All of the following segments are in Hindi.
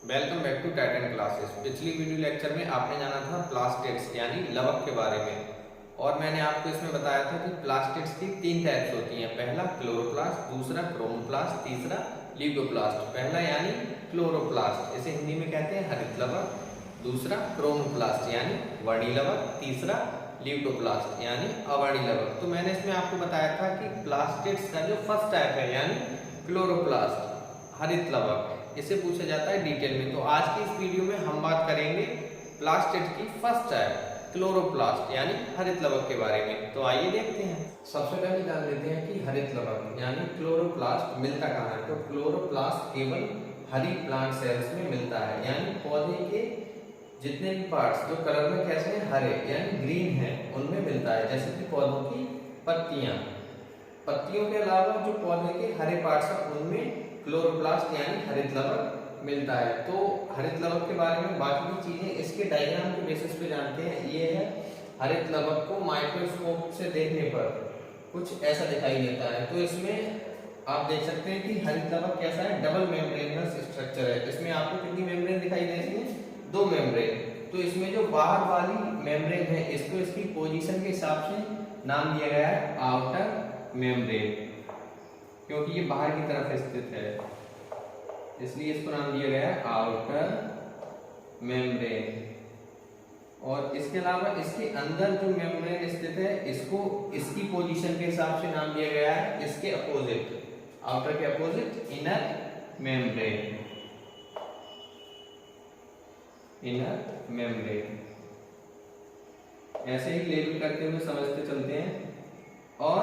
Welcome back to Titan classes. पिछली वीडियो लेक्चर में आपने जाना था प्लास्टिड्स यानी लवक के बारे में, और मैंने आपको इसमें बताया था कि प्लास्टिड्स की तीन टाइप्स होती हैं। पहला क्लोरोप्लास्ट, दूसरा क्रोमोप्लास्ट, तीसरा ल्यूकोप्लास्ट। पहला यानी क्लोरोप्लास्ट, इसे हिंदी में कहते हैं हरित लवक। दूसरा क्रोमोप्लास्ट यानी वर्णी लवक। तीसरा ल्यूकोप्लास्ट यानी अवर्णी लवक। तो मैंने इसमें आपको बताया था कि प्लास्टिड्स का जो फर्स्ट टाइप है यानी क्लोरोप्लास्ट हरित लवक, इसे पूछा जाता है डिटेल में। तो आज की इस वीडियो में हम बात करेंगे प्लास्टिड की फर्स्ट टाइप क्लोरोप्लास्ट यानी हरित लवक के बारे में। तो आइए देखते हैं। सबसे पहले जान लेते हैं कि हरित लवक यानी क्लोरोप्लास्ट मिलता कहाँ है। तो क्लोरोप्लास्ट केवल हरी प्लांट सेल्स में मिलता है, यानी पौधे के जितने भी पार्ट्स जो कलर में कैसे हैं, हरे यानी ग्रीन है, उनमें मिलता है। जैसे कि पौधों की पत्तियों के अलावा जो पौधे के हरे पार्ट्स हैं उनमें क्लोरोप्लास्ट यानी हरित लवक मिलता है। तो हरित लवक के बारे में बाकी की चीजें इसके डायग्राम के बेसिस पे जानते हैं। ये है हरित लवक को माइक्रोस्कोप से देखने पर कुछ ऐसा दिखाई देता है। तो इसमें आप देख सकते हैं कि हरित लवक कैसा है, डबल मेम्ब्रेनस स्ट्रक्चर है। इसमें आपको कितनी मेम्ब्रेन दिखाई दे रही है? दो मेम्ब्रेन। तो इसमें जो बाहर वाली मेम्ब्रेन है, इसको इसकी पोजीशन के हिसाब से नाम दिया गया है आउटर मेम्ब्रेन, क्योंकि ये बाहर की तरफ स्थित है, इसलिए इसको नाम दिया गया है आउटर मेम्ब्रेन। और इसके अलावा इसके अंदर जो मेम्ब्रेन स्थित है, इसको इसकी पोजीशन के हिसाब से नाम दिया गया है इसके अपोजिट, आउटर के opposite inner membrane. Inner membrane ऐसे ही लेबल करते हुए समझते चलते हैं। और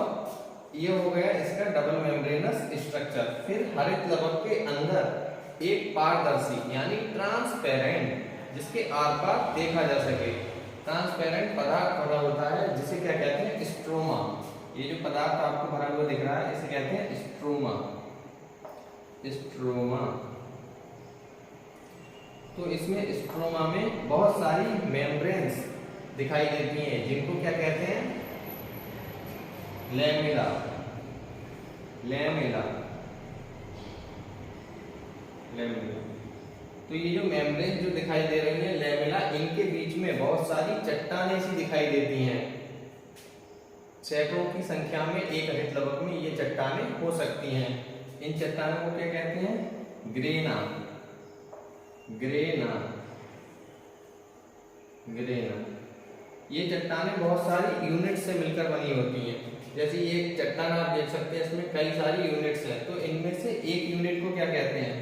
ये हो गया इसका डबल मेम्ब्रेनस स्ट्रक्चर। फिर हरित लवक के अंदर एक पारदर्शी यानी ट्रांसपेरेंट, जिसके आर पार देखा जा सके, ट्रांसपेरेंट पदार्थ भरा होता है, जिसे क्या कहते हैं? स्ट्रोमा। ये जो पदार्थ आपको भरा हुआ दिख रहा है, इसे कहते हैं स्ट्रोमा। स्ट्रोमा। तो इसमें स्ट्रोमा में बहुत सारी मेम्ब्रेन्स दिखाई देती हैं, जिनको क्या कहते हैं? लैमेला। लैमेला। लैमेला। तो ये जो मेम्ब्रेन जो दिखाई दे रही है लैमेला, इनके बीच में बहुत सारी चट्टानें सी दिखाई देती हैं। सैकड़ों की संख्या में एक हरित लवक में ये चट्टानें हो सकती हैं। इन चट्टानों को क्या कहते हैं? ग्रेना। ग्रेना। ग्रेना। ये चट्टानें बहुत सारी यूनिट से मिलकर बनी होती हैं। जैसे ये एक चट्टान आप देख सकते हैं, इसमें कई सारी यूनिट्स हैं। तो इनमें से एक यूनिट को क्या कहते हैं?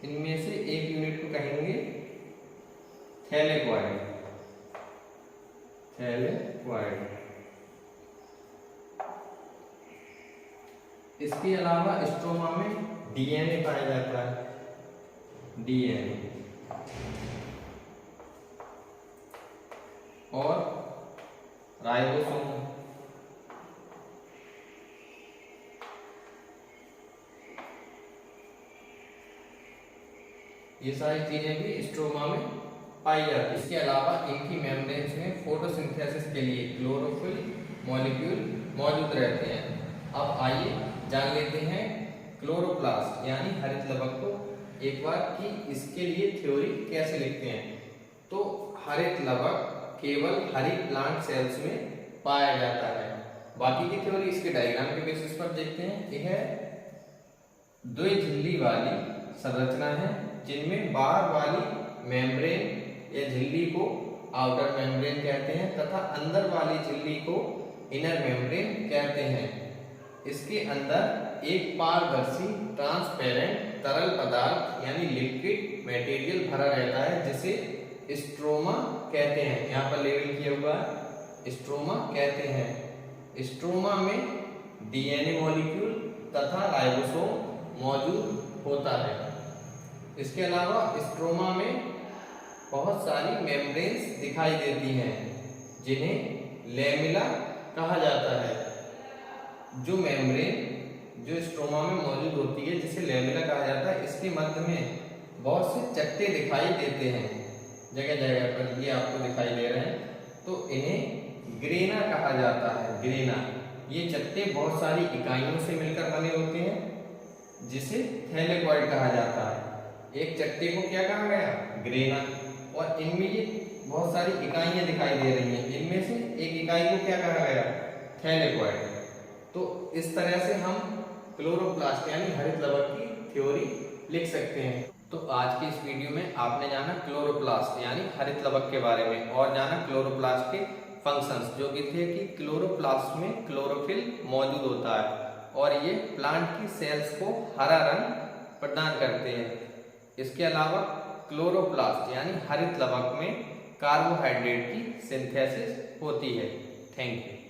इनमें से एक यूनिट को कहेंगे थैलेक्वाइड। थैलेक्वाइड। इसके अलावा स्ट्रोमा में डीएनए पाया जाता है। डीएनए। और राइबोसोम। ये सारी चीजें भी स्ट्रोमा में पाई जाती है। इसके अलावा इनकी मेम्ब्रेन्स में फोटोसिंथेसिस के लिए क्लोरोफिल मॉलिक्यूल मौजूद रहते हैं। अब आइए जान लेते हैं क्लोरोप्लास्ट यानी हरित लवक को एक बार कि इसके लिए थ्योरी कैसे लिखते हैं। तो हरित लवक केवल हरी प्लांट सेल्स में पाया जाता है। बाकी की थ्योरी इसके डायग्राम के बेसिस पर देखते हैं। यह दो झिल्ली वाली संरचना है, जिनमें बाहर वाली मेम्ब्रेन या झिल्ली को आउटर मेम्ब्रेन कहते हैं तथा अंदर वाली झिल्ली को इनर मेम्ब्रेन कहते हैं। इसके अंदर एक पारदर्शी ट्रांसपेरेंट तरल पदार्थ यानी लिक्विड मटेरियल भरा रहता है, जिसे स्ट्रोमा कहते हैं। यहाँ पर लेबल किया हुआ है, स्ट्रोमा कहते हैं। स्ट्रोमा में डीएनए मॉलिक्यूल तथा राइबोसोम मौजूद होता है। इसके अलावा स्ट्रोमा में बहुत सारी मेम्ब्रेन्स दिखाई देती हैं, जिन्हें लैमेला कहा जाता है। जो मेम्ब्रेन जो स्ट्रोमा में मौजूद होती है, जिसे लैमेला कहा जाता है, इसके मध्य में बहुत से चट्टे दिखाई देते हैं जगह जगह पर। ये आपको दिखाई दे रहे हैं। तो इन्हें ग्रेना कहा जाता है। ग्रेना। ये चट्टे बहुत सारी इकाइयों से मिलकर बने होते हैं, जिसे थैलेक्वाइड कहा जाता है। एक चट्टी को क्या कहा गया, ग्रेना। और इनमें ये बहुत सारी इकाइयां दिखाई दे रही हैं, इनमें से एक इकाई को क्या कहा गया, थैलेकोइड। तो इस तरह से हम क्लोरोप्लास्ट यानी हरित लवक की थ्योरी लिख सकते हैं। तो आज की इस वीडियो में आपने जाना क्लोरोप्लास्ट यानी हरित लवक के बारे में और जाना क्लोरोप्लास्ट के फंक्शंस, जो कि थे कि क्लोरोप्लास्ट में क्लोरोफिल मौजूद होता है और ये प्लांट की सेल्स को हरा रंग प्रदान करते हैं। इसके अलावा क्लोरोप्लास्ट यानी हरित लवक में कार्बोहाइड्रेट की सिंथेसिस होती है। Thank you.